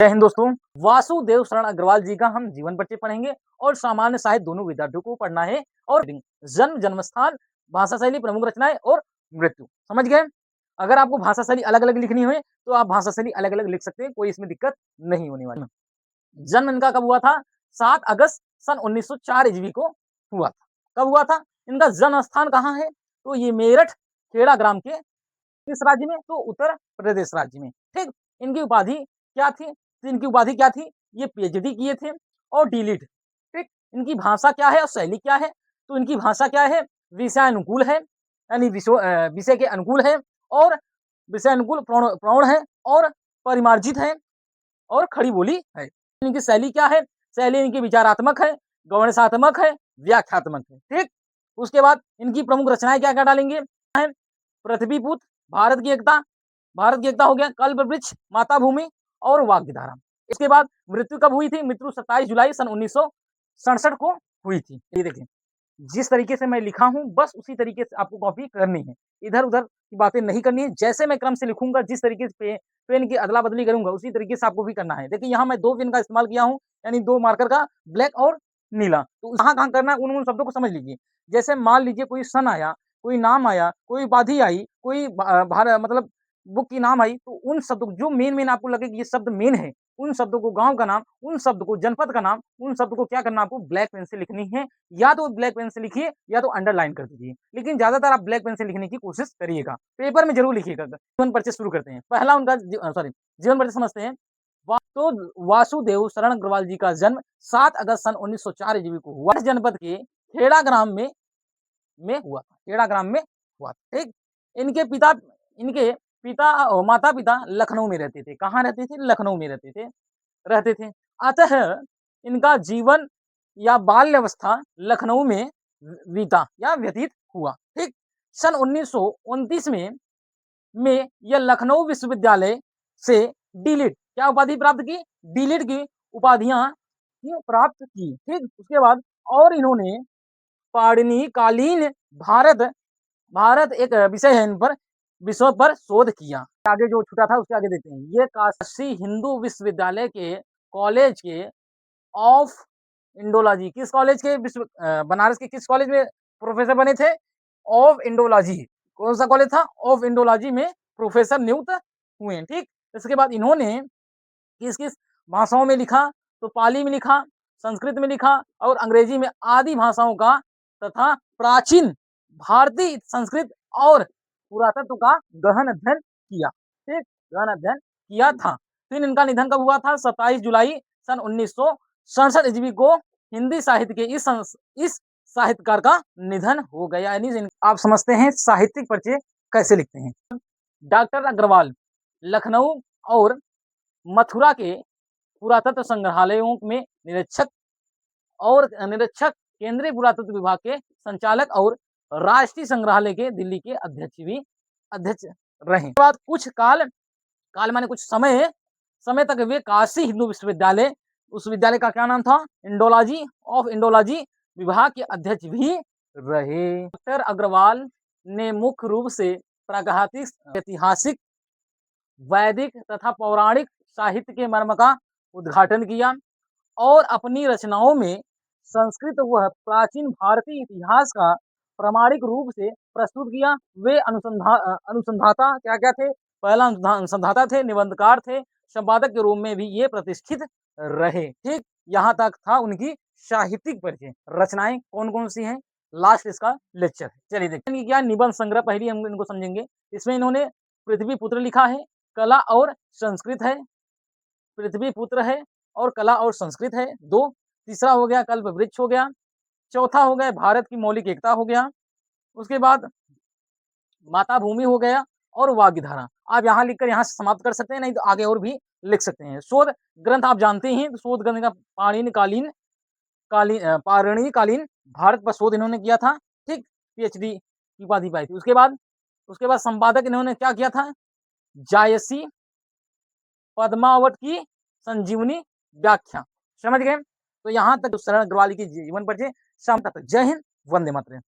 जय हिंद दोस्तों। वासुदेव शरण अग्रवाल जी का हम जीवन परिचय पढ़ेंगे और सामान्य साहित्य दोनों विद्यार्थियों को पढ़ना है। और जन्म, जन्मस्थान, भाषा शैली, प्रमुख रचनाएं और मृत्यु। समझ गए? अगर आपको भाषा शैली अलग अलग लिखनी हो तो आप भाषा शैली अलग अलग लिख सकते हैं, कोई इसमें दिक्कत नहीं होने वाली। जन्म इनका कब हुआ था? 7 अगस्त सन 1904 ईस्वी को हुआ था। कब हुआ था? इनका जन्म स्थान कहाँ है? तो ये मेरठ खेड़ा ग्राम के किस राज्य में? तो उत्तर प्रदेश राज्य में। ठीक। इनकी उपाधि क्या थी? तो इनकी उपाधि क्या थी? ये पीएचडी किए थे और डीलिट। ठीक। इनकी भाषा क्या है और शैली क्या है? तो इनकी भाषा क्या है? विषय अनुकूल है, यानी विषय के अनुकूल है और विषय अनुकूल प्रौढ़ है और परिमार्जित है और खड़ी बोली है। इनकी शैली क्या है? शैली इनकी विचारात्मक है, गौणसात्मक है, व्याख्यात्मक है। ठीक। उसके बाद इनकी प्रमुख रचनाएं क्या क्या डालेंगे? पृथ्वीपुत्र, भारत की एकता हो गया, कल्प वृक्ष, माता भूमि और वाग्धारा। इसके बाद मृत्यु कब हुई थी? मृत्यु 27 जुलाई सन 1967 को हुई थी। ये देखिए, जिस तरीके से मैं लिखा हूं बस उसी तरीके से आपको कॉपी करनी है, इधर उधर की बातें नहीं करनी है। जैसे मैं क्रम से लिखूंगा, जिस तरीके से पेन की अदला बदली करूंगा उसी तरीके से आपको भी करना है। देखिए यहाँ मैं 2 पेन का इस्तेमाल किया हूँ, यानी 2 मार्कर का, ब्लैक और नीला। तो कहाँ कहाँ करना है उन शब्दों को समझ लीजिए। जैसे मान लीजिए कोई सन आया, कोई नाम आया, कोई उपाधि आई, कोई मतलब बुक की नाम आई, तो उन शब्दों जो मेन आपको लगे कि ये शब्द मेन है, उन शब्दों को, गांव का नाम, उन शब्द को, जनपद का नाम, उन शब्द को क्या करना, आपको ब्लैक पेन से लिखनी है। या तो ब्लैक पेन से लिखिए या तो अंडरलाइन कर दीजिए, लेकिन ज्यादातर आप ब्लैक पेन से लिखने की कोशिश करिएगा, पेपर में जरूर लिखिएगा। जीवन परिचय शुरू करते हैं। पहला उनका जीवन परिचय समझते हैं। तो वासुदेव शरण अग्रवाल जी का जन्म 7 अगस्त सन 1904 ईस्वी को हुआ। जनपद के खेड़ा ग्राम में हुआ था। खेड़ा ग्राम में हुआ था। ठीक। इनके पिता और माता पिता लखनऊ में रहते थे। कहाँ रहते थे? लखनऊ में रहते थे। अतः इनका जीवन या बाल्यावस्था लखनऊ में बीता या व्यतीत हुआ। ठीक। सन 1929 में यह लखनऊ विश्वविद्यालय से डीलिट क्या उपाधि प्राप्त की? डीलिट की उपाधियां प्राप्त की। ठीक। उसके बाद और इन्होंने पाणिनिकालीन भारत भारत एक विषय है, इन पर विषयों पर शोध किया। आगे जो छूटा था उसके आगे देखते हैं। ये काशी हिंदू विश्वविद्यालय के कॉलेज के ऑफ इंडोलॉजी, किस कॉलेज के बनारस के किस कॉलेज में प्रोफेसर बने थे? Of Indology. कौन सा कॉलेज था? ऑफ इंडोलॉजी में प्रोफेसर नियुक्त हुए। ठीक। इसके बाद इन्होंने किस किस भाषाओं में लिखा? तो पाली में लिखा, संस्कृत में लिखा और अंग्रेजी में आदि भाषाओं का तथा प्राचीन भारतीय संस्कृत और पुरातत्व का गहन अध्ययन किया। ठीक। गहन अध्ययन किया था। फिर इनका निधन कब हुआ था? 27 जुलाई सन 1967 ईस्वी को हिंदी साहित्य के इस साहित्यकार का निधन हो गया। यानी आप समझते हैं साहित्यिक परिचय कैसे लिखते हैं। डॉक्टर अग्रवाल लखनऊ और मथुरा के पुरातत्व संग्रहालयों में निरीक्षक, केंद्रीय पुरातत्व विभाग के संचालक और राष्ट्रीय संग्रहालय के दिल्ली के अध्यक्ष रहे। बाद कुछ काल माने कुछ समय तक वे काशी हिंदू विश्वविद्यालय, उस विद्यालय का क्या नाम था? इंडोलॉजी विभाग के अध्यक्ष भी रहे। डॉक्टर अग्रवाल ने मुख्य रूप से प्रागैतिहासिक, ऐतिहासिक, वैदिक तथा पौराणिक साहित्य के मर्म का उद्घाटन किया और अपनी रचनाओं में संस्कृत व प्राचीन भारतीय इतिहास का प्रामाणिक रूप से प्रस्तुत किया। वे अनुसंधाता क्या थे? पहला अनुसंधाता थे, निबंधकार थे, संपादक के रूप में भी ये प्रतिष्ठित रहे। ठीक। यहाँ तक था उनकी साहित्यिक परिचय। रचनाएं कौन कौन सी हैं, लास्ट इसका लेक्चर है। चलिए देखते हैं क्या निबंध संग्रह। पहले हम इनको समझेंगे। इसमें इन्होंने पृथ्वी पुत्र लिखा है, कला और संस्कृत है, पृथ्वी पुत्र है और कला और संस्कृत है 2। तीसरा हो गया कल्प वृक्ष हो गया। चौथा हो गया भारत की मौलिक एकता हो गया। उसके बाद माता भूमि हो गया और वाग्धारा। आप यहाँ लिखकर यहाँ से समाप्त कर सकते हैं, नहीं तो आगे और भी लिख सकते हैं। शोध ग्रंथ आप जानते हैं, तो शोध ग्रंथ का पाणिनिकालीन भारत पर शोध इन्होंने किया था। ठीक। पीएचडी की उपाधि पाई थी। उसके बाद संपादक इन्होंने क्या किया था? जायसी पद्मावत की संजीवनी व्याख्या। समझ गए? तो यहाँ तक शरण अग्रवाल की जीवन परिचय। जय हिंद, वंदे मातरम।